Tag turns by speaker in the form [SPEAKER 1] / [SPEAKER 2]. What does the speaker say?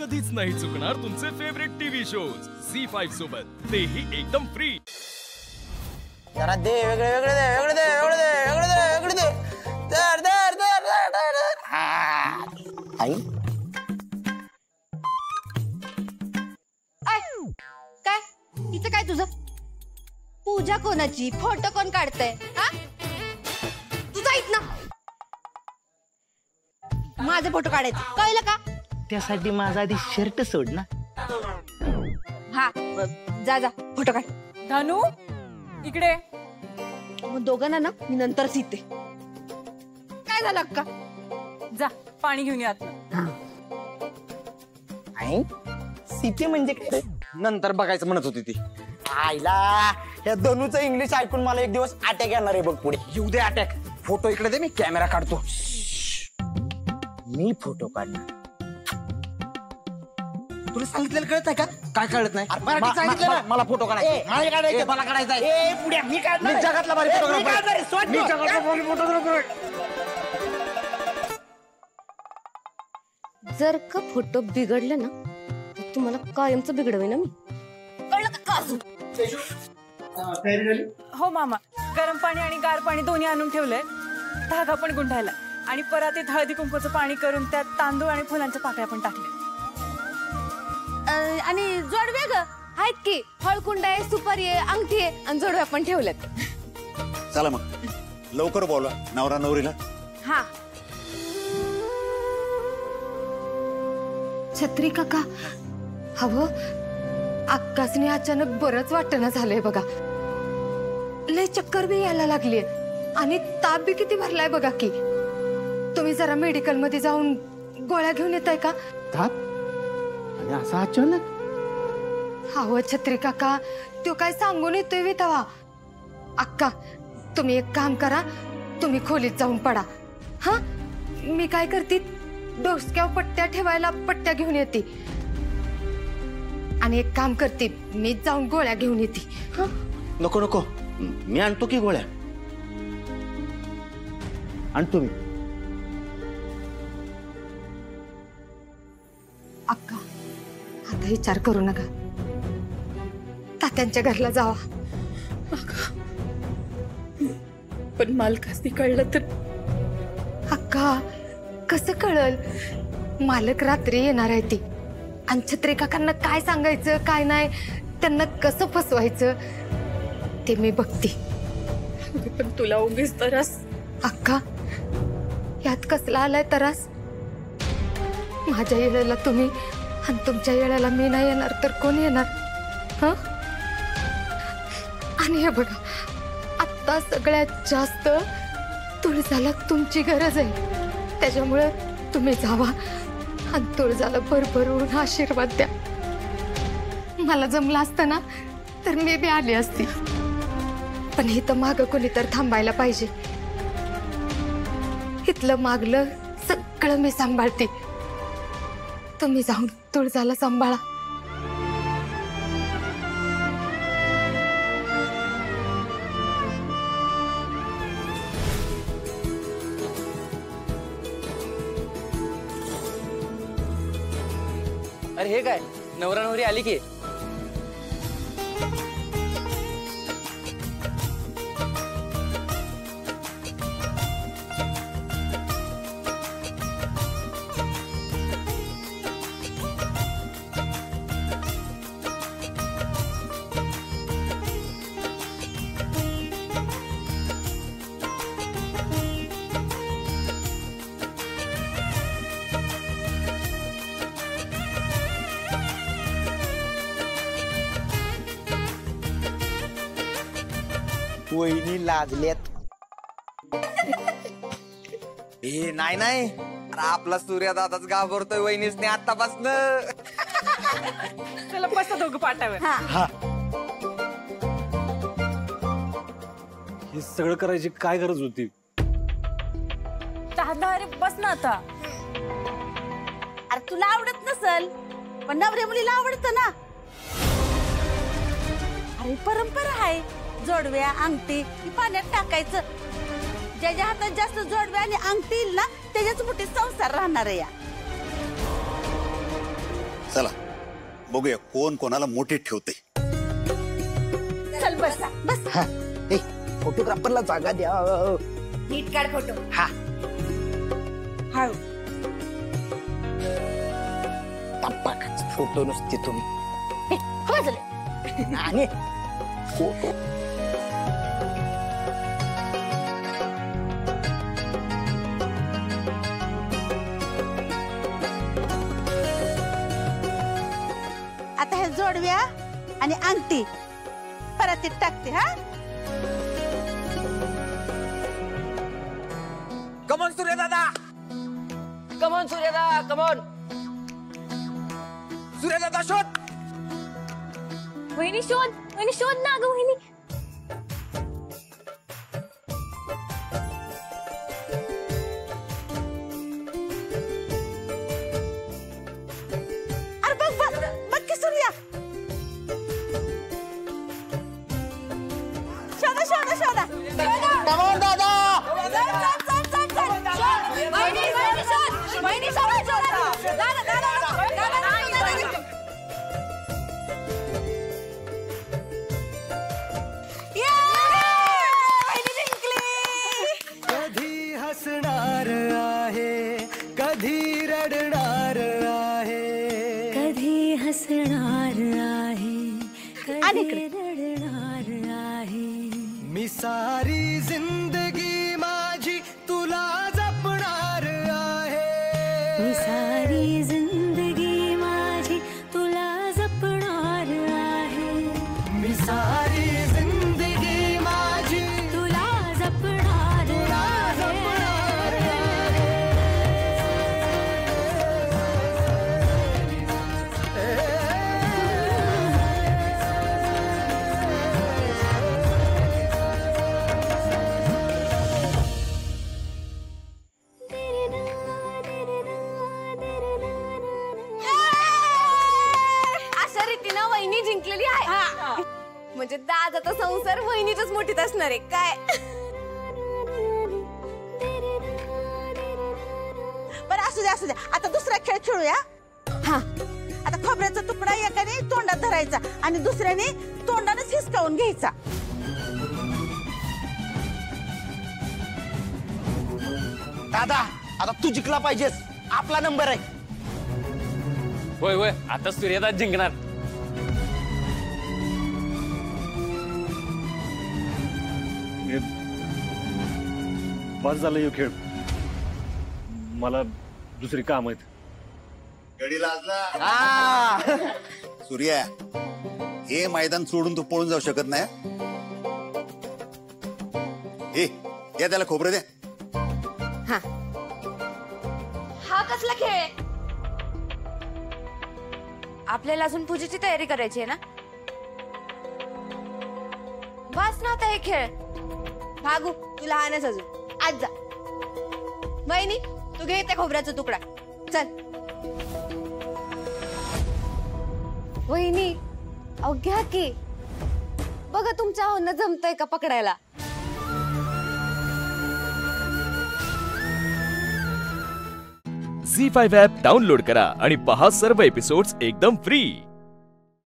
[SPEAKER 1] कधीच नाही चुकणार तुमचे फेवरेट टीव्ही शोज झी5 सोबत, तेही एकदम फ्री।
[SPEAKER 2] जरा दे, वेगळे वेगळे दे, वेगळे दे, वेगळे दे, वेगळे दे, वेगळे दे। दर दर दर दर दर। आई
[SPEAKER 3] काय इथं काय तुझं? पूजा कोणाची? फोटो कोण काढतंय? हा तुझा इथं ना माझे फोटो काढायचे, कळलं का?
[SPEAKER 2] त्यासाठी माझा आधी शर्ट सोड ना।
[SPEAKER 3] हा जा जा फोटो काढ।
[SPEAKER 4] धनु इकडे।
[SPEAKER 3] मग दोघांना ना मी नंतरच येते। काय झालं अक्का?
[SPEAKER 4] जा पाणी घेऊन यात।
[SPEAKER 2] आई सीते म्हणजे काय? नंतर बघायचं म्हणत होती ती। आईला या धनुचं इंग्लिश ऐकून मला एक दिवस अटॅक येणार आहे बघ पुढे। येऊ दे अटॅक। फोटो इकडे दे, मी कॅमेरा काढतो। मी फोटो काढणार। तुला सांगितलेलं कळत आहे का? काय कळत नाही? मराठीत सांगितलं ना मला फोटो काढायचा। मला काढायचं, मला काढायचा आहे। ए पुढे मी काढणार। मी जगातला भारी फोटोग्राफर। मी जगातला भारी फोटोग्राफर।
[SPEAKER 3] जर का फोटो बिघडले ना तर तुम्हाला कायमचं बिघडवे ना मी, कळलं का?
[SPEAKER 4] हो मामा, गरम पाणी आणि गार पाणी दोन्ही आणून ठेवलंय। धागा पण गुंढायला आणि परातीत हळदी कुंकूचं पाणी करून त्यात तांदूळ आणि फुलांच्या पाकळ्या पण टाकल्या।
[SPEAKER 3] आणि जोडवे ग आहेत की, हळकुंड आहे, सुपारी आहे, अंगठी आहे आणि जोडव्या पण ठेवल्यात।
[SPEAKER 5] चला मग लवकर बोलवा नवरा नवरीला।
[SPEAKER 3] हा छत्री काका हवं, अक्कासने अचानक बरंच वाटणं झालंय बघा। लय चक्कर बी यायला लागलीये आणि ताप बी किती भरलाय बघा की। तुम्ही जरा मेडिकल मध्ये जाऊन गोळ्या घेऊन येताय का?
[SPEAKER 2] ताप आणि असा अचानक?
[SPEAKER 3] हवं छत्री काका, तो काय सांगून येतोय वितवा। अक्का तुम्ही एक काम करा, तुम्ही खोलीत जाऊन पडा। हा मी काय करते, डोसक्यावर पट्ट्या ठेवायला पट्ट्या घेऊन येते आणि एक काम करते, मी जाऊन गोळ्या घेऊन येते। हा
[SPEAKER 5] नको नको, मी आणतो की गोळ्या। आणतो मी।
[SPEAKER 3] अक्का आता विचार करू नका, तात्यांच्या घरला जावा।
[SPEAKER 4] पण मालकासनी कळलं तर?
[SPEAKER 3] अक्का कसं कळल? मालक रात्री येणार आहे ती, आणि छत्री काकांना काय सांगायचं काय नाही, त्यांना कसं फसवायचं ते मी बघते।
[SPEAKER 4] पण तुला उगीच त्रास।
[SPEAKER 3] अक्का यात कसला आलाय त्रास? माझ्या येळेला तुम्ही आणि तुमच्या येळेला मी नाही येणार तर कोण येणार? हा आणि हे बघा, आता सगळ्यात जास्त तुळजाला तुमची गरज आहे, त्याच्यामुळे तुम्ही जावा आणि तुळजाला भरभरून आशीर्वाद द्या। मला जमलं असतं ना तर मी बी आली असती, पण इथं मागं कोणी तर थांबायला पाहिजे। इथलं मागलं सगळं मी सांभाळते, तुम्ही जाऊन तुळजाला सांभाळा।
[SPEAKER 6] अरे हे काय, नवरा नवरी आली की?
[SPEAKER 2] वहिनी लाजल्यात। ए नाही नाही, अरे आपला सूर्या दादाच घाबरतोय वहिनीसने आतापासून।
[SPEAKER 4] चला बसा दोघं पाटावर।
[SPEAKER 7] हे सगळं करायची काय गरज होती?
[SPEAKER 4] दादा अरे बस ना आता।
[SPEAKER 8] अरे तुला आवडत नसल पण नवऱ्या मुलीला आवडत ना। अरे परंपरा आहे, जोडव्या अंगठी पाण्यात टाकायचं। ज्याच्या हातात जास्त जोडव्या आणि अंगठी येईल ना त्याच्याच मोठे संसार राहणार आहे।
[SPEAKER 5] चला बघूया कोण कोणाला मोठीत ठेवते.
[SPEAKER 8] चल बसा बस.
[SPEAKER 2] हा ए फोटोग्राफरला जागा द्या.
[SPEAKER 8] नीट काढ फोटो.
[SPEAKER 2] हा
[SPEAKER 8] हळू.
[SPEAKER 2] टप्पाच फोटो नुसते तुम्ही.
[SPEAKER 8] हो झालं.
[SPEAKER 2] आणि फोटो
[SPEAKER 8] आता हे जोडव्या आणि अंगठी परत टाकते. हा
[SPEAKER 6] कमॉन सूर्यदादा, कमॉन सूर्यदादा, कमॉन. सूर्यदादा शोध.
[SPEAKER 3] वहिनी शोध ना ग वहिनी.
[SPEAKER 8] अरे बघ बघ बघ की सूर्या. शोधा शोधा शोधा.
[SPEAKER 2] कमॉन दादा.
[SPEAKER 9] कधी हसणार आहे, कधी रडणार आहे, कधी हसणार आहे, कधी रडणार आहे. मी सारी जिंदगी माझी तुला जपणार आहे. मी सारी जिंदगी माझी तुला जपणार आहे. मी सारी जिंदगी माझी तुला जपणार
[SPEAKER 3] अशा रीतीनं वहिनी जिंकलेली आहे. म्हणजे दादाचा संसार वहिनीच्याच मोठीत असणार आहे काय.
[SPEAKER 8] बरं असू द्या असू द्या. आता दुसरा खेळ खेळूया.
[SPEAKER 3] हा
[SPEAKER 8] आता खोबऱ्याचा तुकडा एकाने तोंडात धरायचा आणि दुसऱ्याने तोंडानेच हिसकावून घ्यायचा.
[SPEAKER 2] दादा आता तू जिंकला पाहिजेस. आपला नंबर आहे.
[SPEAKER 6] होय होय, आता सूर्यदादा जिंकणार.
[SPEAKER 7] बस झालं यो खेळ. मला दुसरी काम आहेत.
[SPEAKER 5] गडी लाजला. सूर्या हे मैदान सोडून तू पळून जाऊ शकत नाही. ए या त्याला खोबरं द्या.
[SPEAKER 3] हा कसला खेळ आहे. आपल्याला अजून पूजेची तयारी करायची आहे ना. बस ना आता हे खेळ. भागू तू लहानच अजून. आज जा. वहिनी तू घे त्या खोबऱ्याचा तुकडा. चल वहिनी. अहो घ्या की. बघा तुमच्या होणं जमतंय का पकडायला.
[SPEAKER 1] झी5 ॲप डाउनलोड करा आणि पहा सर्व एपिसोड्स एकदम फ्री.